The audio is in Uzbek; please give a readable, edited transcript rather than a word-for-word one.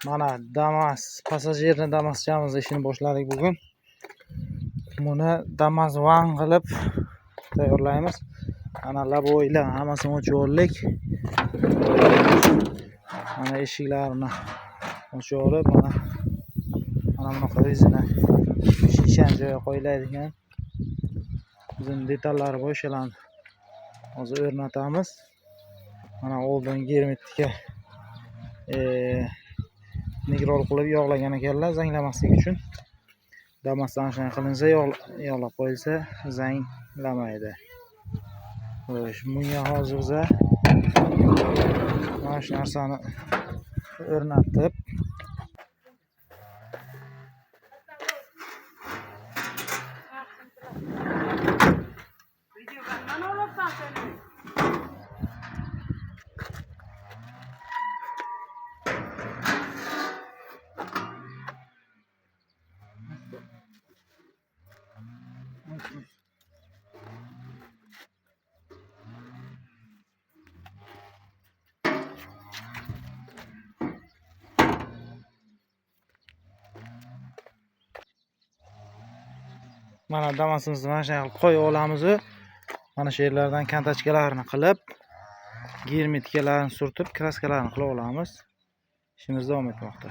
Mana Damas, passajirni Damaschamiz ishini boshladik bugun. Buni Damas van qilib tayyorlaymiz. Mana laboylar hammasini o'chib oldik. Mana eshiklarini o'chib olib, mana bunaqa rezina shishani joyiga qo'yiladigan. Bizim detallari bo'shalarni hozir o'rnatamiz. Mana oldingi germetikka nigrol qilib yog'lagan ekanlar zanglamaslik uchun. Damasdan shunday qilinsa, yog'lab qo'yilsa zanglamaydi. Bunga hozir biza mana shu narsani o'rnatib mana Damasimizni mana shunday qilib qo'yib olamiz. Mana shu yerlardan kantachkalarni qilib, germetikalarni surtib, kraskalarni qilib olamiz. İşimiz davom etmoqda.